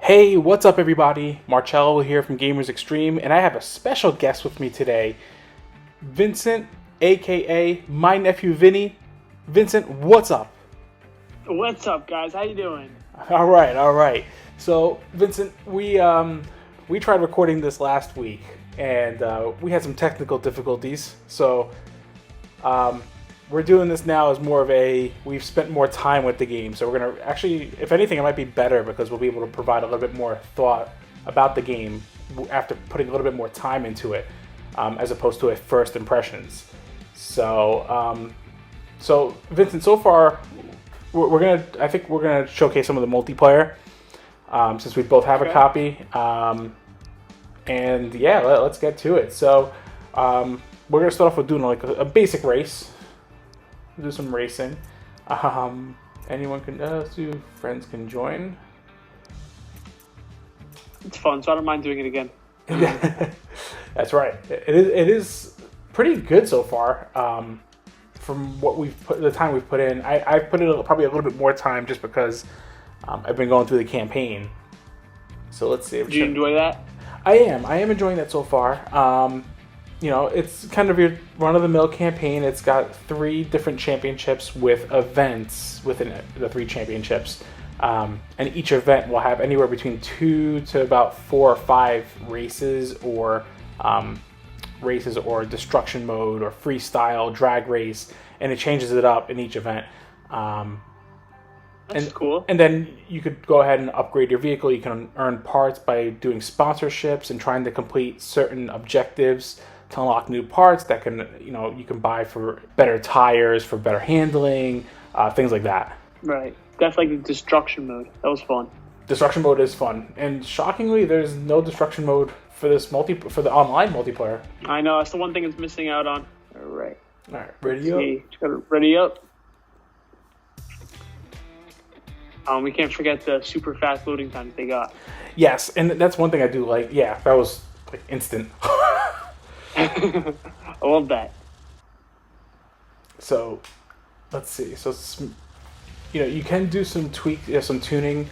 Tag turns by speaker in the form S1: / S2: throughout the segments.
S1: Hey, what's up, everybody? Marcello here from Gamers Xtreme, and I have a special guest with me today, Vincent, aka my nephew Vinny. Vincent, what's up?
S2: What's up, guys? How you doing?
S1: All right, all right. So, Vincent, we tried recording this last week, and we had some technical difficulties. So, we're doing this now as more of we've spent more time with the game, so we're gonna actually, if anything, it might be better because we'll be able to provide a little bit more thought about the game after putting a little bit more time into it, as opposed to a first impressions. So Vincent, so far I think we're gonna showcase some of the multiplayer, since we both have a copy, and yeah, let's get to it. So we're gonna start off with doing like a basic race. Do some racing. Anyone can, friends can join.
S2: It's fun, so I don't mind doing it again.
S1: That's right. It is pretty good so far. From what the time we've put in, I've put in probably a little bit more time just because I've been going through the campaign. So let's see.
S2: Do you enjoy that?
S1: I am enjoying that so far. It's kind of your run-of-the-mill campaign. It's got 3 different championships with events within the 3 championships. And each event will have anywhere between 2 to about 4 or 5 races or destruction mode or freestyle drag race, and it changes it up in each event.
S2: That's cool.
S1: And then you could go ahead and upgrade your vehicle. You can earn parts by doing sponsorships and trying to complete certain objectives to unlock new parts that you can buy for better tires, for better handling, things like that.
S2: Right. Definitely the destruction mode. That was fun.
S1: Destruction mode is fun, and shockingly, there's no destruction mode for the online multiplayer.
S2: I know. That's the one thing it's missing out on. All right,
S1: ready up.
S2: Just gotta ready up. We can't forget the super fast loading times they got.
S1: Yes, and that's one thing I do like. Yeah, that was like instant.
S2: I love that.
S1: So, let's see. So, you can do some some tuning.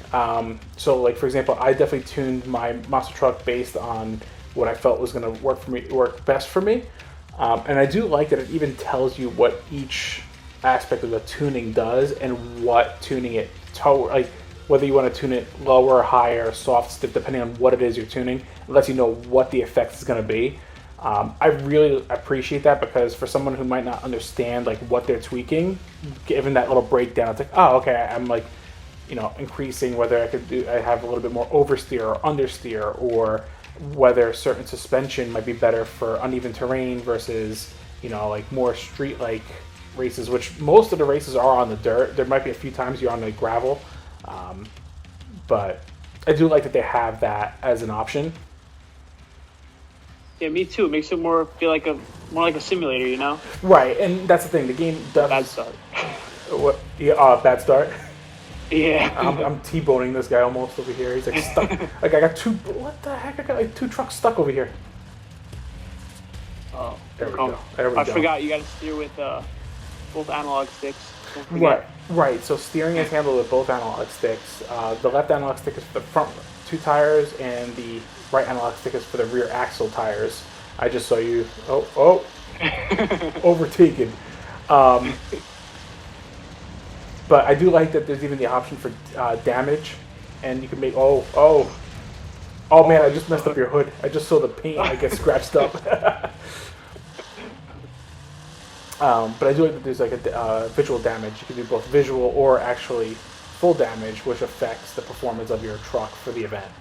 S1: So, like for example, I definitely tuned my monster truck based on what I felt was going to work best for me. And I do like that it even tells you what each aspect of the tuning does and what tuning it like whether you want to tune it lower, higher, soft, stiff, depending on what it is you're tuning. It lets you know what the effect is going to be. I really appreciate that because for someone who might not understand like what they're tweaking, given that little breakdown, it's like, oh, okay, I'm like, increasing whether I have a little bit more oversteer or understeer, or whether certain suspension might be better for uneven terrain versus, like more street-like races, which most of the races are on the dirt. There might be a few times you're on the gravel, but I do like that they have that as an option.
S2: Yeah, me too. It makes it more like a simulator, you know?
S1: Right, and that's the thing. The game does.
S2: Bad start.
S1: What? Yeah, bad start.
S2: Yeah.
S1: I'm T-boning this guy almost over here. He's like stuck. Like I got 2. What the heck? I got like 2 trucks stuck over here.
S2: Oh,
S1: there we go.
S2: I forgot you got to steer with both analog sticks. Don't forget.
S1: Right. So steering is handled with both analog sticks. The left analog stick is for the front 2 tires, and the right analog stick is for the rear axle tires. I just saw you. Oh, overtaken. But I do like that there's even the option for damage, and you can make. Oh man! I just messed up your hood. I just saw the paint. I get scratched up. But I do like that there's like a visual damage. You can do both visual or actually full damage, which affects the performance of your truck for the event.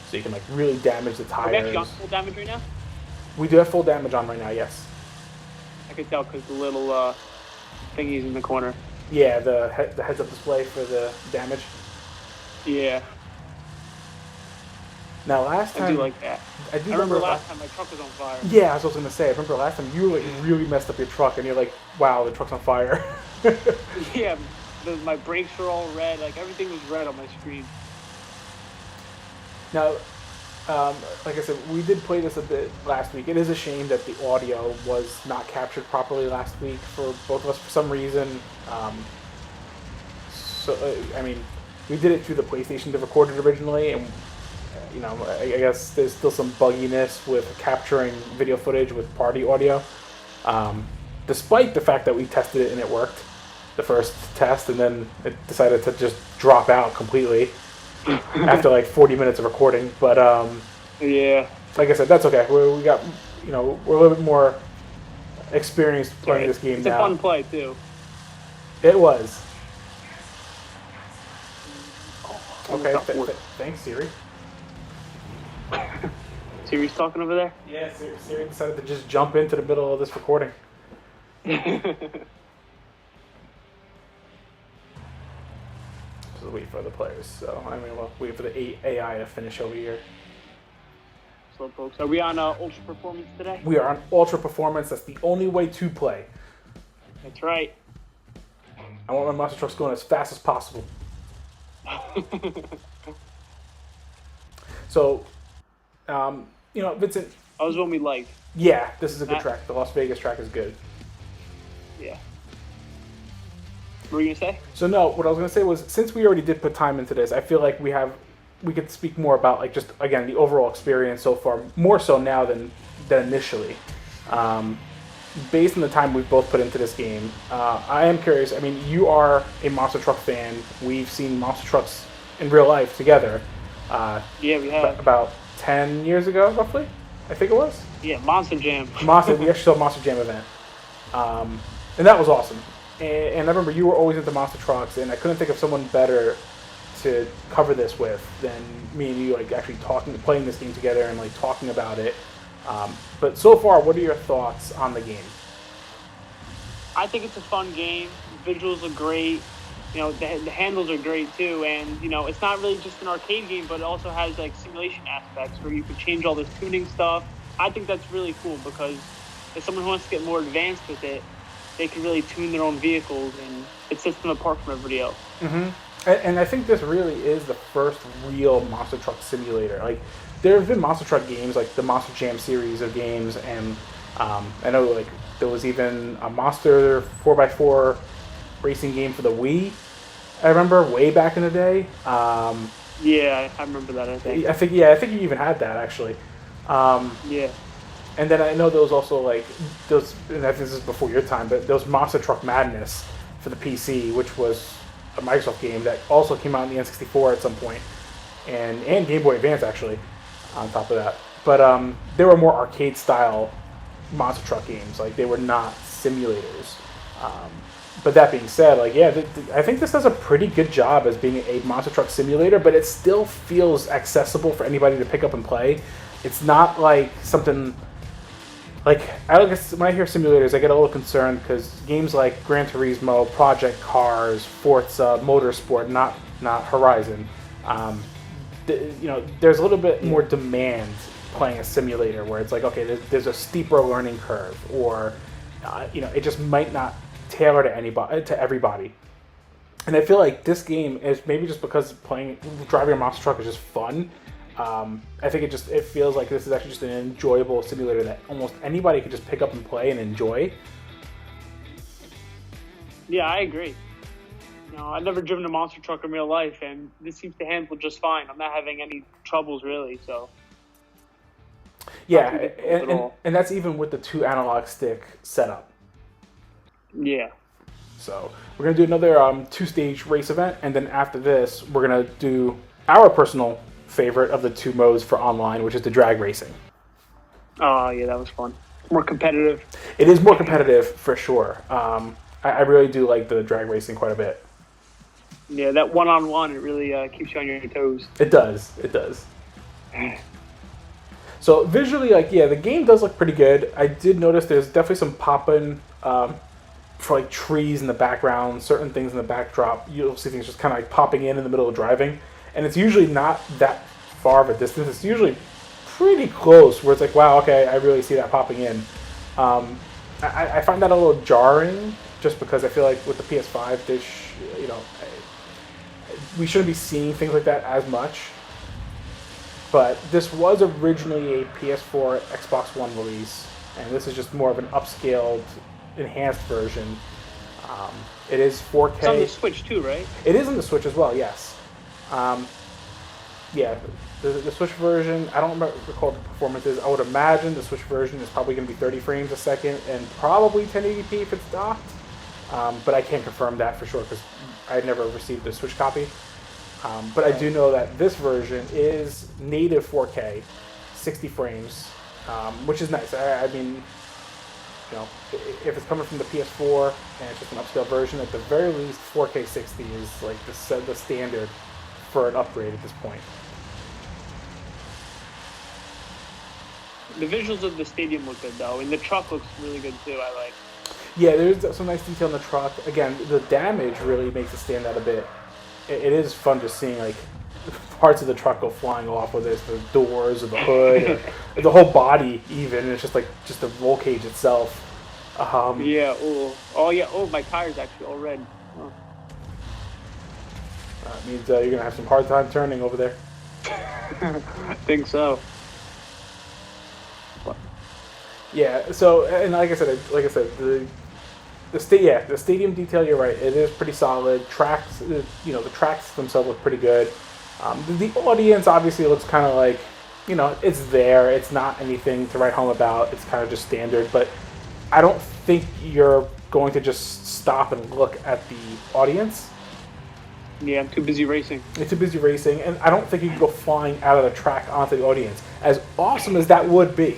S1: So you can like really damage the tires.
S2: Are we actually on full damage right now?
S1: We do have full damage on right now, yes.
S2: I can tell because the little thingies in the corner.
S1: Yeah, the heads-up display for the damage.
S2: Yeah.
S1: Now last time
S2: I do like that. I remember last time my truck was on fire.
S1: Yeah, I was going to say. I remember last time you really messed up your truck, and you're like, "Wow, the truck's on fire."
S2: Yeah, my brakes were all red. Like everything was red on my screen.
S1: Now, like I said, we did play this a bit last week. It is a shame that the audio was not captured properly last week for both of us for some reason. we did it through the PlayStation to record it originally, and I guess there's still some bugginess with capturing video footage with party audio. Despite the fact that we tested it and it worked the first test, and then it decided to just drop out completely after like 40 minutes of recording. But
S2: yeah,
S1: like I said, that's okay. We got we're a little bit more experienced playing this game
S2: it's
S1: now.
S2: It's a fun play too.
S1: It was.
S2: Oh,
S1: okay, thanks, Siri.
S2: Siri's talking over there?
S1: Yeah, Siri decided to just jump into the middle of this recording. Just wait for other players. So we'll wait for the AI to finish over here.
S2: So, folks, are we on Ultra Performance today?
S1: We are on Ultra Performance. That's the only way to play.
S2: That's right.
S1: I want my monster trucks going as fast as possible. So, Vincent.
S2: That was one we liked.
S1: Yeah, this is a good track. The Las Vegas track is good.
S2: Yeah. What were you going to say?
S1: So no, what I was going to say was, since we already did put time into this, I feel like we could speak more about, like, just, again, the overall experience so far, more so now than initially. Based on the time we've both put into this game, I am curious. I mean, you are a monster truck fan. We've seen monster trucks in real life together.
S2: Yeah, we have.
S1: About 10 years ago, roughly, I think it was.
S2: Yeah, Monster Jam.
S1: We actually saw a Monster Jam event. And that was awesome. And I remember you were always into monster trucks, and I couldn't think of someone better to cover this with than me and you, like, actually playing this game together and, like, talking about it. But so far, what are your thoughts on the game?
S2: I think it's a fun game. Visuals are great. The handles are great too, and it's not really just an arcade game, but it also has like simulation aspects where you can change all this tuning stuff. I think that's really cool because if someone wants to get more advanced with it, they can really tune their own vehicles, and it sets them apart from everybody else.
S1: Mm-hmm. And I think this really is the first real monster truck simulator. Like, there have been monster truck games, like the Monster Jam series of games, and I know, like, there was even a Monster 4x4 racing game for the Wii, I remember, way back in the day.
S2: Yeah, I remember that, I think.
S1: I think you even had that, actually.
S2: Yeah.
S1: And then I know there was also, like, those, and I think this is before your time, but there was Monster Truck Madness for the PC, which was a Microsoft game that also came out in the N64 at some point, and Game Boy Advance, actually, on top of that. But there were more arcade-style monster truck games. Like, they were not simulators. But that being said, like, yeah, I think this does a pretty good job as being a monster truck simulator, but it still feels accessible for anybody to pick up and play. It's not like something... Like, I guess when I hear simulators, I get a little concerned because games like Gran Turismo, Project Cars, Forza, Motorsport, not Horizon, there's a little bit more demand playing a simulator where it's like, okay, there's a steeper learning curve, or it just might not tailor to everybody. And I feel like this game is, maybe just because driving a monster truck is just fun. I think it feels like this is actually just an enjoyable simulator that almost anybody could just pick up and play and enjoy.
S2: Yeah, I agree. I've never driven a monster truck in real life, and this seems to handle just fine. I'm not having any troubles, really, so...
S1: Yeah, and that's even with the 2 analog stick setup.
S2: Yeah.
S1: So, we're going to do another 2-stage race event, and then after this, we're going to do our personal favorite of the 2 modes for online, which is the drag racing.
S2: Oh, yeah, that was fun. More competitive.
S1: It is more competitive, for sure. I really do like the drag racing quite a bit.
S2: Yeah, that one-on-one, it really keeps you on your toes.
S1: It does. So visually, like, yeah, the game does look pretty good. I did notice there's definitely some popping for, like, trees in the background, certain things in the backdrop. You'll see things just kind of like popping in the middle of driving. And it's usually not that far of a distance. It's usually pretty close where it's like, wow, okay, I really see that popping in. I find that a little jarring just because I feel like with the PS5, we shouldn't be seeing things like that as much. But this was originally a PS4, Xbox One release, and this is just more of an upscaled, enhanced version. It is 4K.
S2: It's on the Switch too, right?
S1: It is on the Switch as well, yes. Yeah, the Switch version, I don't recall the performances. I would imagine the Switch version is probably going to be 30 frames a second and probably 1080p if it's docked. But I can't confirm that for sure because I never received a Switch copy. But I do know that this version is native 4K, 60 frames, which is nice. I mean, you know, if it's coming from the PS4 and it's just an upscale version, at the very least, 4K 60 is like the standard for an upgrade at this point.
S2: The visuals of the stadium look good though, and the truck looks really good too. I like.
S1: Yeah, there's some nice detail in the truck. Again, the damage really makes it stand out a bit. It is fun just seeing like parts of the truck go flying off, whether it's the doors or the hood, or the whole body even. It's just like the roll cage itself.
S2: Yeah. Oh yeah. Oh, my tire's actually all red. Oh.
S1: That means you're gonna have some hard time turning over there.
S2: I think so.
S1: Yeah. So, and like I said, the stadium detail. You're right. It is pretty solid. Tracks. The tracks themselves look pretty good. The audience obviously looks kind of like, it's there. It's not anything to write home about. It's kind of just standard. But I don't think you're going to just stop and look at the audience.
S2: Yeah, I'm too busy racing.
S1: You're too busy racing, and I don't think you can go flying out of the track onto the audience. As awesome as that would be.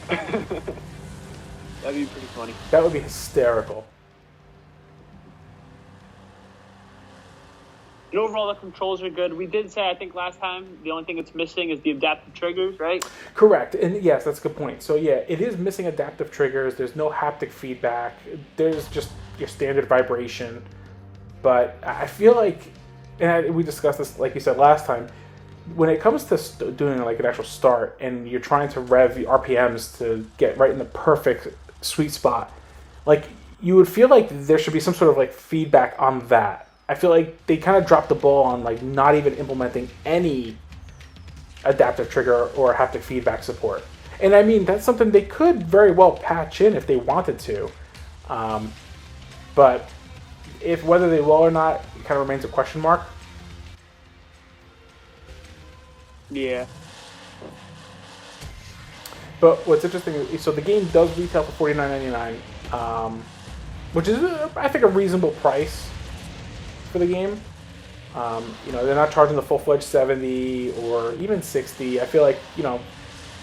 S2: That'd be pretty funny.
S1: That would be hysterical.
S2: And overall, the controls are good. We did say, I think last time, the only thing it's missing is the adaptive triggers, right?
S1: Correct. And yes, that's a good point. So yeah, it is missing adaptive triggers. There's no haptic feedback. There's just your standard vibration. But I feel like, and we discussed this, like you said last time, when it comes to doing like an actual start and you're trying to rev the RPMs to get right in the perfect sweet spot, like you would feel like there should be some sort of like feedback on that. I feel like they kind of dropped the ball on like not even implementing any adaptive trigger or haptic feedback support. And I mean, that's something they could very well patch in if they wanted to. But if whether they will or not, it kind of remains a question mark.
S2: Yeah.
S1: But what's interesting is, so the game does retail for $49.99, which is, I think, a reasonable price for the game. They're not charging the full-fledged $70 or even $60. I feel like,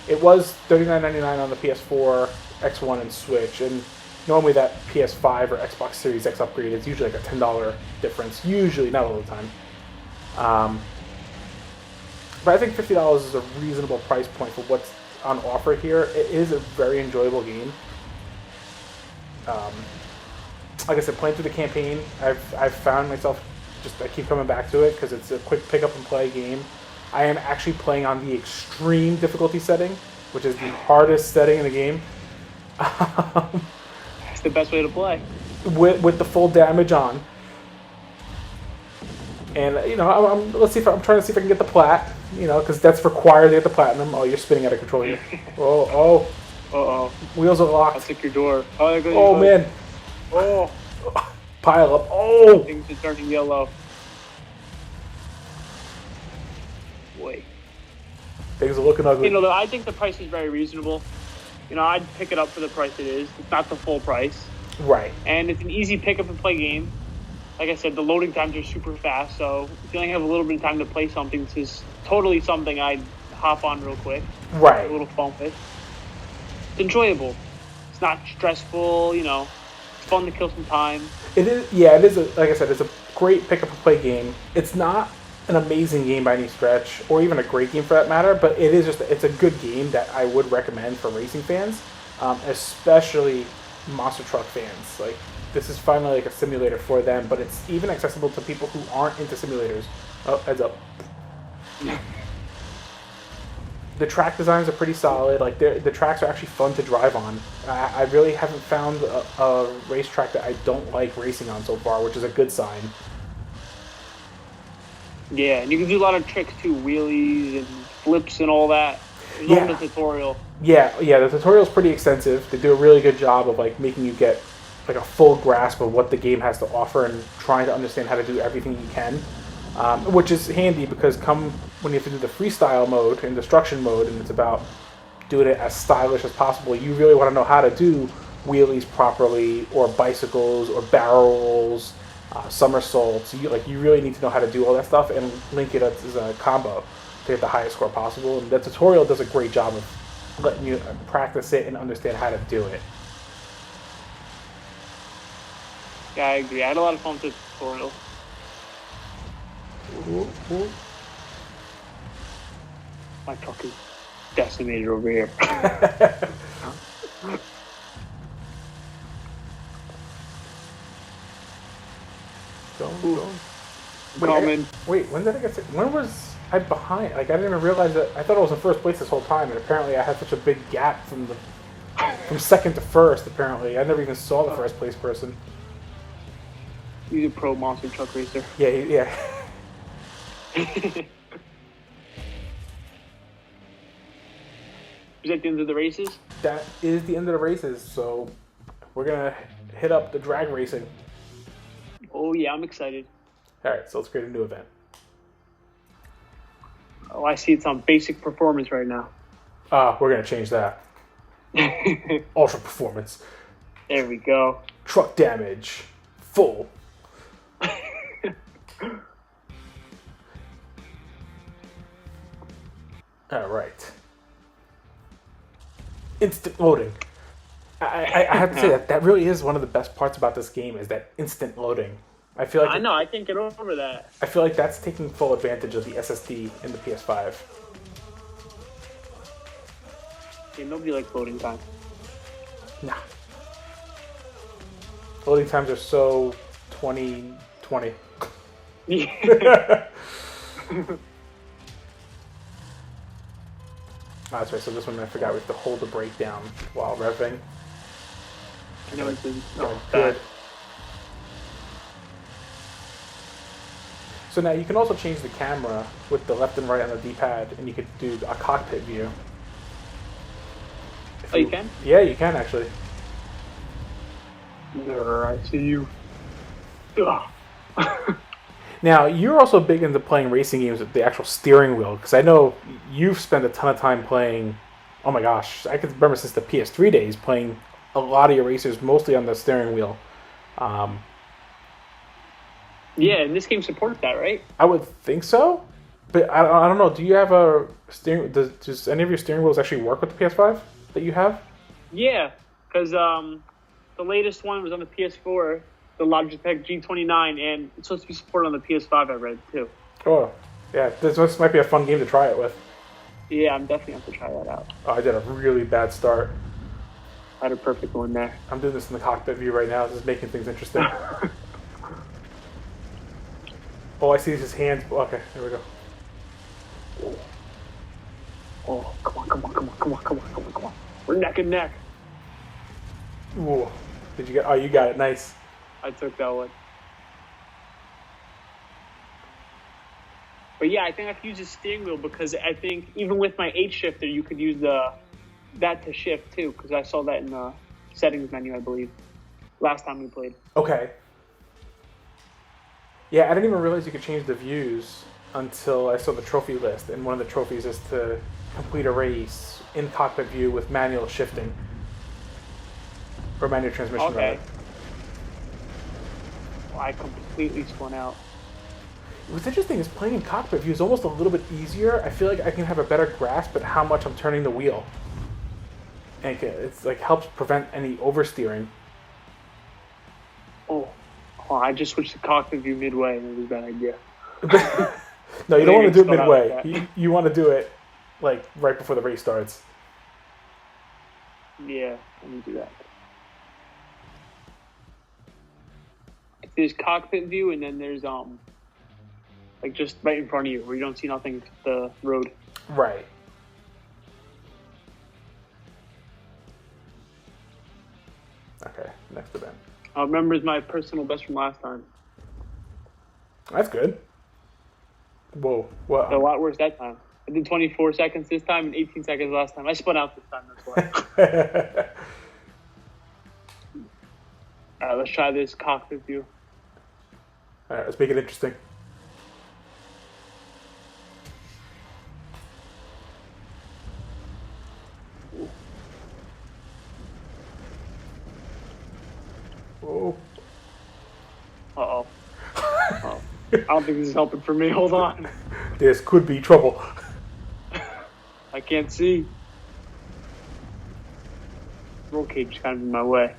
S1: it was $39.99 on the PS4, X1, and Switch, and normally that PS5 or Xbox Series X upgrade is usually like a $10 difference. Usually, not all the time. But I think $50 is a reasonable price point for what's on offer here. It is a very enjoyable game. Like I said, playing through the campaign, I've found myself I keep coming back to it because it's a quick pick up and play game. I am actually playing on the extreme difficulty setting, which is the hardest setting in the game.
S2: It's the best way to play.
S1: With the full damage on. And, I'm trying to see if I can get the plat, because that's required to get the platinum. Oh, you're spinning out of control here. Oh.
S2: Uh-oh.
S1: Wheels are locked.
S2: I'll take your door. Oh, there goes
S1: your
S2: door.
S1: Man.
S2: Oh.
S1: Pile up. Oh.
S2: Things are turning yellow. Wait.
S1: Things are looking ugly.
S2: Though, I think the price is very reasonable. I'd pick it up for the price it is. It's not the full price.
S1: Right.
S2: And it's an easy pick up and play game. Like I said, the loading times are super fast, so if you only have a little bit of time to play something, this is totally something I'd hop on real quick.
S1: Right.
S2: A little fun with. It's enjoyable. It's not stressful, It's fun to kill some time.
S1: It is, yeah, it is, like I said, it's a great pick up and play game. It's not an amazing game by any stretch, or even a great game for that matter, but it's a good game that I would recommend for racing fans, especially monster truck fans. Like, this is finally like a simulator for them, but it's even accessible to people who aren't into simulators. Oh, heads up. The track designs are pretty solid. Like, the tracks are actually fun to drive on. I really haven't found a racetrack that I don't like racing on so far, which is a good sign.
S2: Yeah, and you can do a lot of tricks too, wheelies and flips and all that. There's all the tutorial. Yeah,
S1: the tutorial's pretty extensive. They do a really good job of like making you get like a full grasp of what the game has to offer and trying to understand how to do everything you can. which is handy because when you have to do the freestyle mode and destruction mode, and it's about doing it as stylish as possible, you really want to know how to do wheelies properly, or bicycles, or barrel rolls, somersaults. You really need to know how to do all that stuff and link it as a combo to get the highest score possible. And the tutorial does a great job of letting you practice it and understand how to do it.
S2: Yeah, I agree. I had a lot of fun with the tutorial.
S1: Ooh.
S2: My truck is decimated over here.
S1: Don't. Wait, when did I get to, when was I behind? Like, I didn't even realize that. I thought I was in first place this whole time, and apparently I had such a big gap from second to first. Apparently, I never even saw the first place person.
S2: He's a pro monster truck racer.
S1: Yeah.
S2: Is that the end of the races?
S1: That is the end of the races. So we're gonna hit up the drag racing.
S2: Oh yeah, I'm excited.
S1: All right, so let's create a new event.
S2: Oh, I see it's on basic performance right now.
S1: We're gonna change that. Ultra performance.
S2: There we go.
S1: Truck damage. Full. All right. Instant loading. I have to say that really is one of the best parts about this game, is that instant loading. I feel like
S2: I can't get over that.
S1: I feel like that's taking full advantage of the SSD in the PS5.
S2: Yeah, nobody likes loading time.
S1: Nah. Loading times are so 2020.
S2: Yeah.
S1: That's right, so this one I forgot we have to hold the brake down while revving.
S2: I know it's
S1: Good. So now you can also change the camera with the left and right on the D-pad, and you could do a cockpit view.
S2: You can?
S1: Yeah, you can actually.
S2: I see you.
S1: Now, you're also big into playing racing games with the actual steering wheel, because I know you've spent a ton of time playing, oh my gosh, I can remember since the PS3 days, playing a lot of your races mostly on the steering wheel.
S2: Yeah, and this game supports that, right?
S1: I would think so, but I don't know. Do you have a steering? Does any of your steering wheels actually work with the PS5 that you have?
S2: Yeah, because the latest one was on the PS4, the Logitech G29, and it's supposed to be supported on the PS5. I read too.
S1: Oh, yeah. This might be a fun game to try it with.
S2: Yeah, I'm definitely have to try that out.
S1: Oh, I did a really bad start.
S2: I had a perfect one there.
S1: I'm doing this in the cockpit view right now. This is making things interesting. Oh, I see his hands. Okay, there we go.
S2: Oh, come on. We're neck and neck.
S1: Ooh. Did you get? Oh, you got it. Nice.
S2: I took that one. But yeah, I think I could use the steering wheel, because I think even with my H shifter, you could use that to shift too, because I saw that in the settings menu, I believe, last time we played.
S1: Okay. Yeah, I didn't even realize you could change the views until I saw the trophy list, and one of the trophies is to complete a race in cockpit view with manual shifting. Or manual transmission,
S2: Okay.
S1: rather.
S2: Well, I completely spun out.
S1: What's interesting is playing in cockpit view is almost a little bit easier. I feel like I can have a better grasp at how much I'm turning the wheel. And it's like helps prevent any oversteering.
S2: Oh, I just switched to cockpit view midway, and it was a bad idea.
S1: No, you don't want to do it
S2: Spun out
S1: midway.
S2: like that.
S1: You want to do it like right before the race starts.
S2: Yeah, let me do that. There's cockpit view, and then there's like just right in front of you, where you don't see nothing except the road.
S1: Right. Okay, next event.
S2: Remembers my personal best from last time.
S1: That's good. Whoa. What?
S2: A lot worse that time. I did 24 seconds this time and 18 seconds last time. I spun out this time, that's why. Alright, let's try this cockpit view.
S1: Alright, let's make it interesting. Oh.
S2: Uh-oh. Oh. I don't think this is helping for me. Hold on.
S1: This could be trouble.
S2: I can't see. Roll cage is kind of in my way.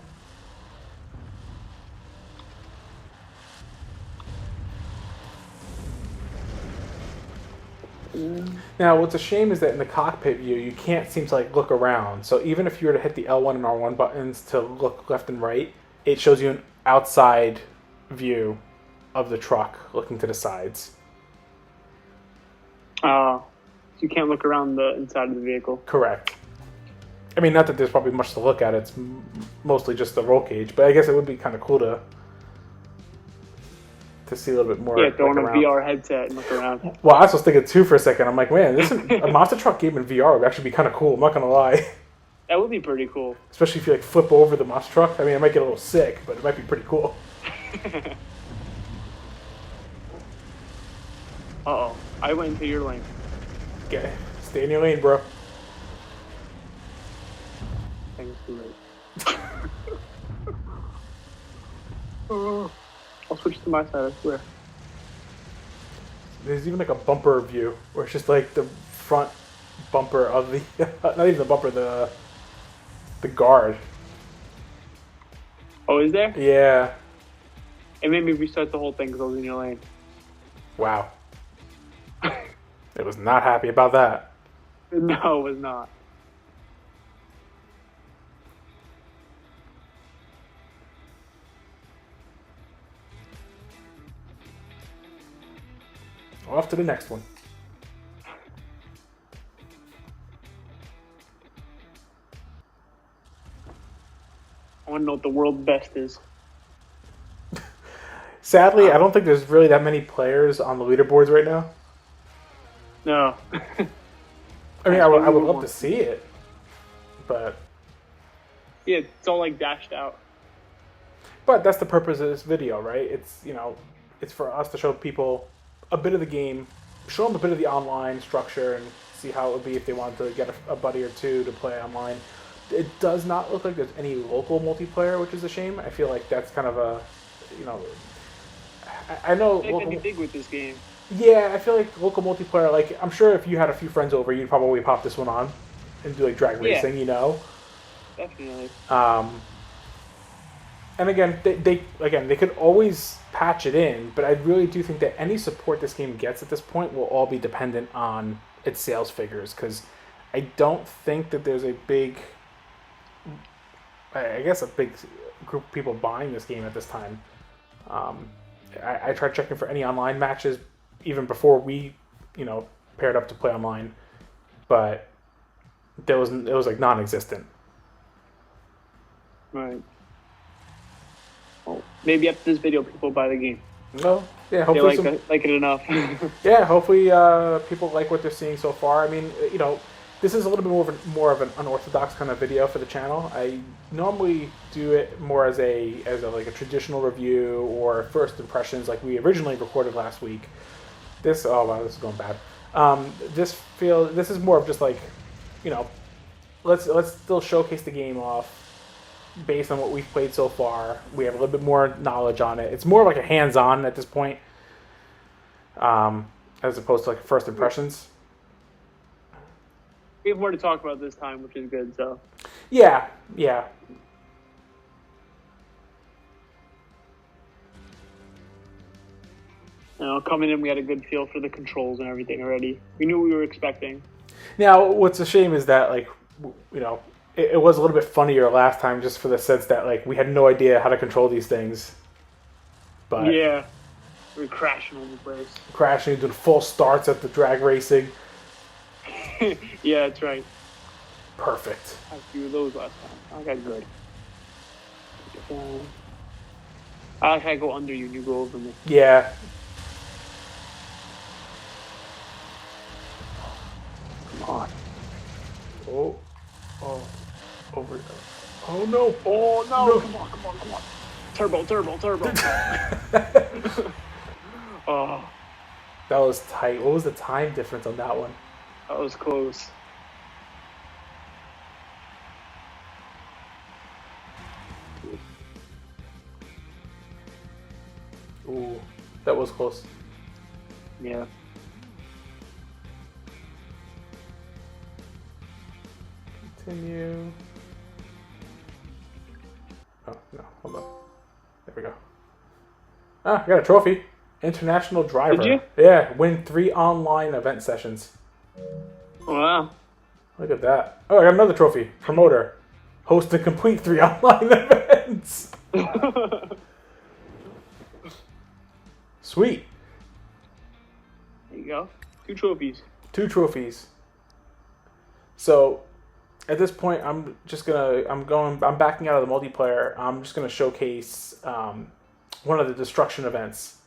S1: Now, what's a shame is that in the cockpit view, you can't seem to like look around. So even if you were to hit the L1 and R1 buttons to look left and right, it shows you an outside view of the truck looking to the sides.
S2: So you can't look around the inside of the vehicle.
S1: Correct. I mean, not that there's probably much to look at. It's mostly just the roll cage, but I guess it would be kind of cool to see a little bit more.
S2: Yeah, throw on a
S1: around.
S2: VR headset and look around.
S1: Well, I was just thinking too for a second. I'm like, man, this is, a monster truck game in VR would actually be kind of cool. I'm not gonna lie.
S2: That would be pretty cool.
S1: Especially if you like flip over the monster truck. I mean, it might get a little sick, but it might be pretty cool.
S2: Uh-oh. I went into your lane.
S1: Okay, stay in your lane, bro.
S2: Thanks too late. I'll switch to my side, I swear.
S1: There's even like a bumper view where it's just like the front bumper of the not even the bumper, the guard.
S2: Oh, is there?
S1: Yeah.
S2: It made me restart the whole thing because I was in your lane.
S1: Wow. It was not happy about that.
S2: No, it was not.
S1: Off to the next one.
S2: I want to know what the world's best is.
S1: Sadly, I don't think there's really that many players on the leaderboards right now.
S2: No.
S1: I mean, I would love to see it, but
S2: yeah, it's all like dashed out.
S1: But that's the purpose of this video, right? It's, you know, it's for us to show people a bit of the game, show them a bit of the online structure, and see how it would be if they wanted to get a buddy or two to play online. It does not look like there's any local multiplayer, which is a shame. I feel like that's kind of a, you know, I know.
S2: They're going to be big with this game.
S1: Yeah, I feel like local multiplayer, like, I'm sure if you had a few friends over, you'd probably pop this one on and do, like, drag racing, you know?
S2: Definitely.
S1: And again, they could always patch it in, but I really do think that any support this game gets at this point will all be dependent on its sales figures, because I don't think that there's a big, I guess a big group of people buying this game at this time. I tried checking for any online matches even before we, you know, paired up to play online, but it was like non-existent.
S2: Right. Well, maybe after this video, people buy the game.
S1: No, yeah, hopefully
S2: they like it enough.
S1: Yeah, hopefully people like what they're seeing so far. I mean, you know, this is a little bit more of an unorthodox kind of video for the channel. I normally do it more as a like a traditional review or first impressions, like we originally recorded last week. This, oh wow, this is going bad. This is more of just like, you know, let's still showcase the game off based on what we've played so far. We have a little bit more knowledge on it. It's more like a hands-on at this point, as opposed to like first impressions.
S2: We have more to talk about this time, which is good. So.
S1: Yeah.
S2: You know, coming in, we had a good feel for the controls and everything already. We knew what we were expecting.
S1: Now, what's a shame is that, like, you know, it was a little bit funnier last time, just for the sense that, like, we had no idea how to control these things. But
S2: yeah, we were crashing on the place.
S1: Crashing, doing full starts at the drag racing.
S2: Yeah, that's right.
S1: Perfect.
S2: I had a few of those last time. I got good. I like how I go under you and you go over me.
S1: Yeah.
S2: Come on.
S1: Oh, over. Oh no!
S2: Oh no! Come on! Turbo! Oh,
S1: That was tight. What was the time difference on that one?
S2: that was close.
S1: Ooh, that was close.
S2: Yeah.
S1: Continue. Oh, no, hold on. There we go. Ah, I got a trophy. International driver.
S2: Did you?
S1: Yeah, win 3 online event sessions.
S2: Wow.
S1: Look at that. Oh, I got another trophy. Promoter. Host and complete 3 online events. Sweet.
S2: There you go. 2 trophies.
S1: 2 trophies. So, at this point, I'm backing out of the multiplayer. I'm just gonna showcase one of the destruction events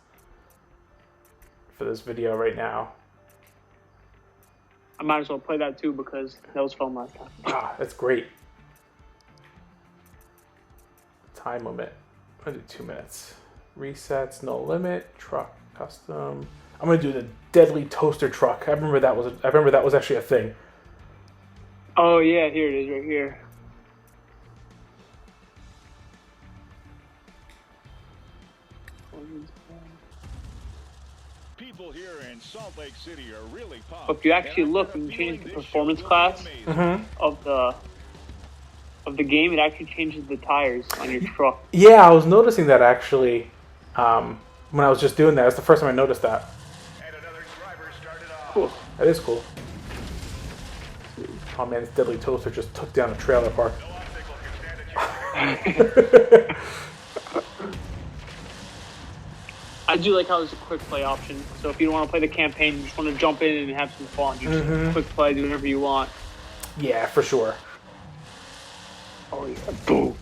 S1: for this video right now.
S2: I might as well play that too because that was fun last time.
S1: Ah, that's great. Time limit. I'm gonna do 2 minutes. Resets, no limit. Truck custom. I'm gonna do the deadly toaster truck. I remember that was actually a thing.
S2: Oh yeah, here it is, right here.
S3: People here in Salt Lake City are really pumped.
S2: But if you actually look and change the performance class of the game, it actually changes the tires on your truck.
S1: Yeah, I was noticing that actually when I was just doing that. That's the first time I noticed that.
S3: And another driver started off.
S2: Cool.
S1: That is cool. Oh man, this deadly toaster just took down a trailer park.
S3: No obstacle can stand a chance.
S2: I do like how there's a quick play option. So if you don't want to play the campaign, you just want to jump in and have some fun. You just quick play, do whatever you want.
S1: Yeah, for sure.
S2: Oh yeah, boom.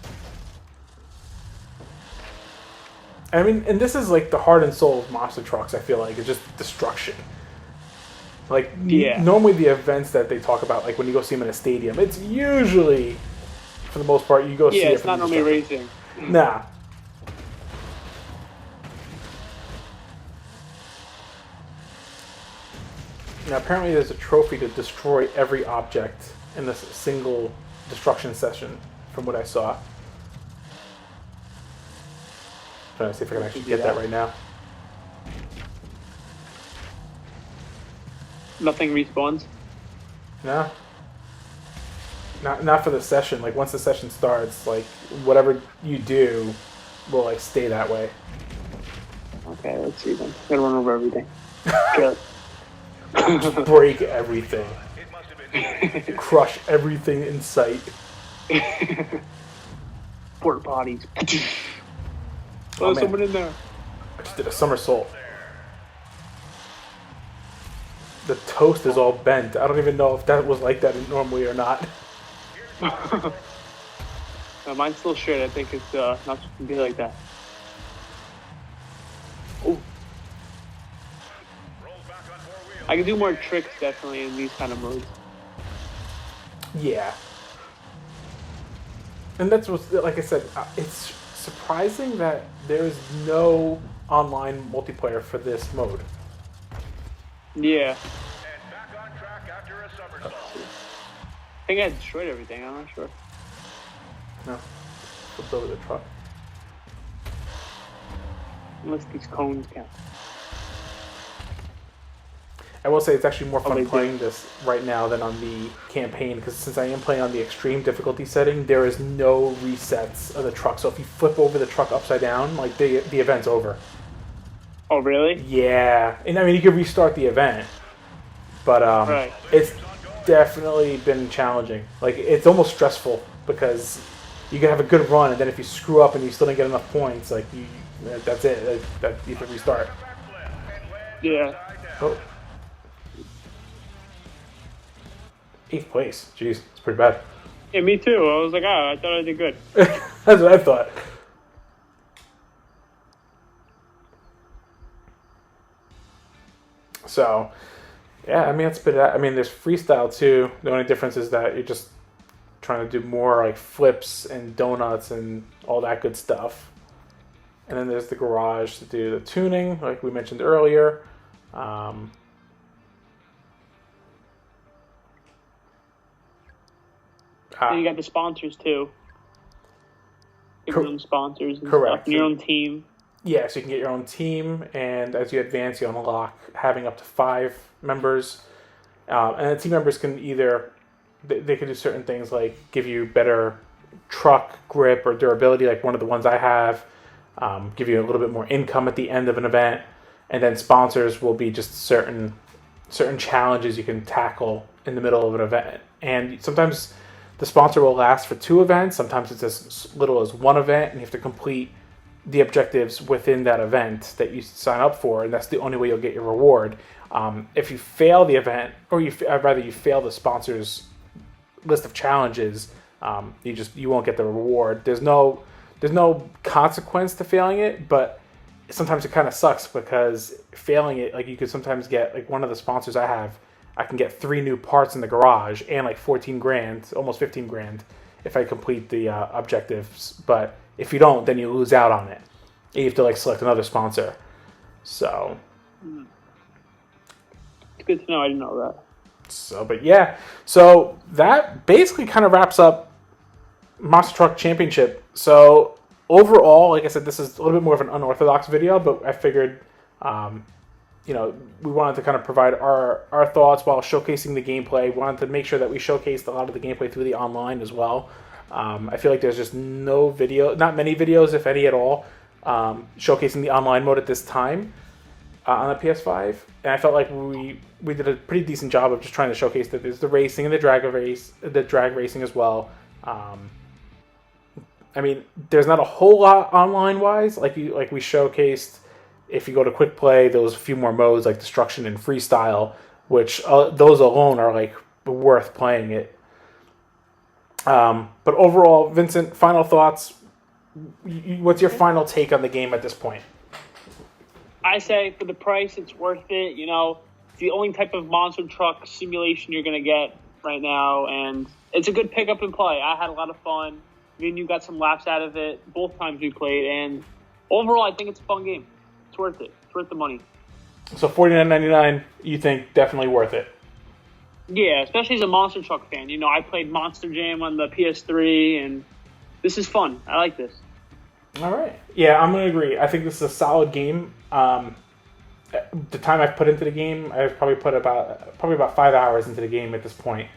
S1: I mean, and this is like the heart and soul of monster trucks. I feel like it's just destruction. Like
S2: Yeah.
S1: Normally the events that they talk about, like when you go see them in a stadium, it's usually, for the most part, you go see it.
S2: Yeah, it's
S1: for
S2: not
S1: the
S2: normally
S1: destruction.
S2: racing.
S1: Nah. Now apparently there's a trophy to destroy every object in this single destruction session, from what I saw. Trying to see if I can actually get that right now.
S2: Nothing respawns.
S1: No. Not for the session. Like once the session starts, like whatever you do will like stay that way.
S2: Okay, let's see then. Gotta run over everything. Good.
S1: Break everything.
S3: It must have been.
S1: Crush everything in sight.
S2: Porta potties.
S1: Oh,
S2: Oh,
S1: man.
S2: someone in there.
S1: I just did a somersault. The toast is all bent. I don't even know if that was like that normally or not.
S2: Mine's still straight. I think it's not supposed to be like that. Oh,
S3: Rolls back on 4 wheels.
S2: I can do more tricks definitely in these kind of modes.
S1: Yeah. And that's what, like I said, it's surprising that there is no online multiplayer for this mode.
S2: Yeah.
S3: And back on track after a somersault.
S2: I think I destroyed everything. I'm not sure.
S1: No. Flipped over the truck.
S2: Unless these cones count.
S1: I will say it's actually more
S2: they
S1: fun
S2: do.
S1: playing this right now than on the campaign, because since I am playing on the extreme difficulty setting, there is no resets of the truck. So if you flip over the truck upside down, like the event's over.
S2: Oh, really?
S1: Yeah, and I mean you can restart the event, but
S2: Right.
S1: it's definitely been challenging. Like it's almost stressful because you can have a good run, and then if you screw up and you still didn't get enough points, like that's it. That you can restart.
S2: Yeah.
S1: Oh. 8th place. Jeez, it's pretty bad.
S2: Yeah, me too. I was like, oh, I thought I did good.
S1: That's what I thought. So, yeah, I mean, that's been. I mean, there's freestyle too. The only difference is that you're just trying to do more like flips and donuts and all that good stuff. And then there's the garage to do the tuning, like we mentioned earlier.
S2: And you got the sponsors too. Your own sponsors and
S1: Correct.
S2: stuff. And your own team.
S1: Yeah, so you can get your own team, and as you advance, you unlock having up to 5 members. And the team members can either they can do certain things like give you better truck grip or durability, like one of the ones I have. Give you a little bit more income at the end of an event, and then sponsors will be just certain challenges you can tackle in the middle of an event. And sometimes the sponsor will last for 2 events. Sometimes it's as little as 1 event, and you have to complete the objectives within that event that you sign up for, and that's the only way you'll get your reward. If you fail the event, or you fail the sponsor's list of challenges, you won't get the reward. There's no consequence to failing it, but sometimes it kind of sucks because failing it, like you could sometimes get, like one of the sponsors I can get 3 new parts in the garage and like 14 grand, almost 15 grand if I complete the objectives. But if you don't, then you lose out on it. You have to like select another sponsor. So
S2: It's good to know. I didn't know that.
S1: but yeah, so that basically kind of wraps up Monster Truck Championship. So overall, like I said, this is a little bit more of an unorthodox video, but I figured, we wanted to kind of provide our thoughts while showcasing the gameplay. We wanted to make sure that we showcased a lot of the gameplay through the online as well. I feel like there's just not many videos, if any at all, showcasing the online mode at this time on the PS5. And I felt like we did a pretty decent job of just trying to showcase that there's the racing and the drag racing as well. I mean, there's not a whole lot online-wise. Like we showcased, if you go to Quick Play, there was a few more modes like Destruction and Freestyle, which those alone are like worth playing it. But overall, Vincent, final thoughts. What's your final take on the game at this point?
S2: I say for the price, it's worth it. It's the only type of monster truck simulation you're going to get right now, and it's a good pick up and play. I had a lot of fun. Me and you got some laps out of it both times we played, and overall, I think it's a fun game. It's worth it. It's worth the money.
S1: So $49.99, you think definitely worth it?
S2: Yeah, especially as a monster truck fan. I played Monster Jam on the PS3, and this is fun. I like this.
S1: All right. Yeah, I'm going to agree. I think this is a solid game. The time I've put into the game, I've probably put about 5 hours into the game at this point.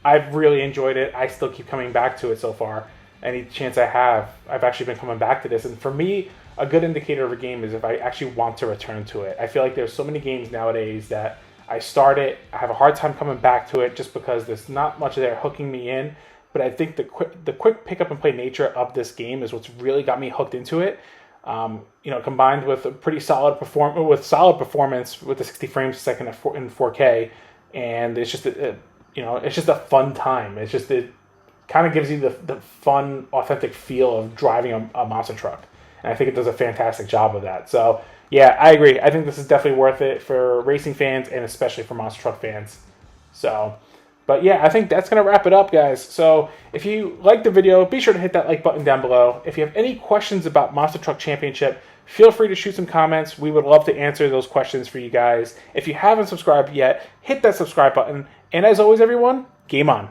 S1: I've really enjoyed it. I still keep coming back to it so far. Any chance I have, I've actually been coming back to this. And for me, a good indicator of a game is if I actually want to return to it. I feel like there's so many games nowadays that I start it, I have a hard time coming back to it just because there's not much there hooking me in. But I think the quick pick up and play nature of this game is what's really got me hooked into it. Combined with a pretty solid performance with the 60 frames a second in 4K, and it's just it's just a fun time. It kind of gives you the fun, authentic feel of driving a monster truck, and I think it does a fantastic job of that. So yeah, I agree. I think this is definitely worth it for racing fans and especially for monster truck fans. So. But yeah, I think that's going to wrap it up, guys. So if you liked the video, be sure to hit that like button down below. If you have any questions about Monster Truck Championship, feel free to shoot some comments. We would love to answer those questions for you guys. If you haven't subscribed yet, hit that subscribe button. And as always, everyone, game on.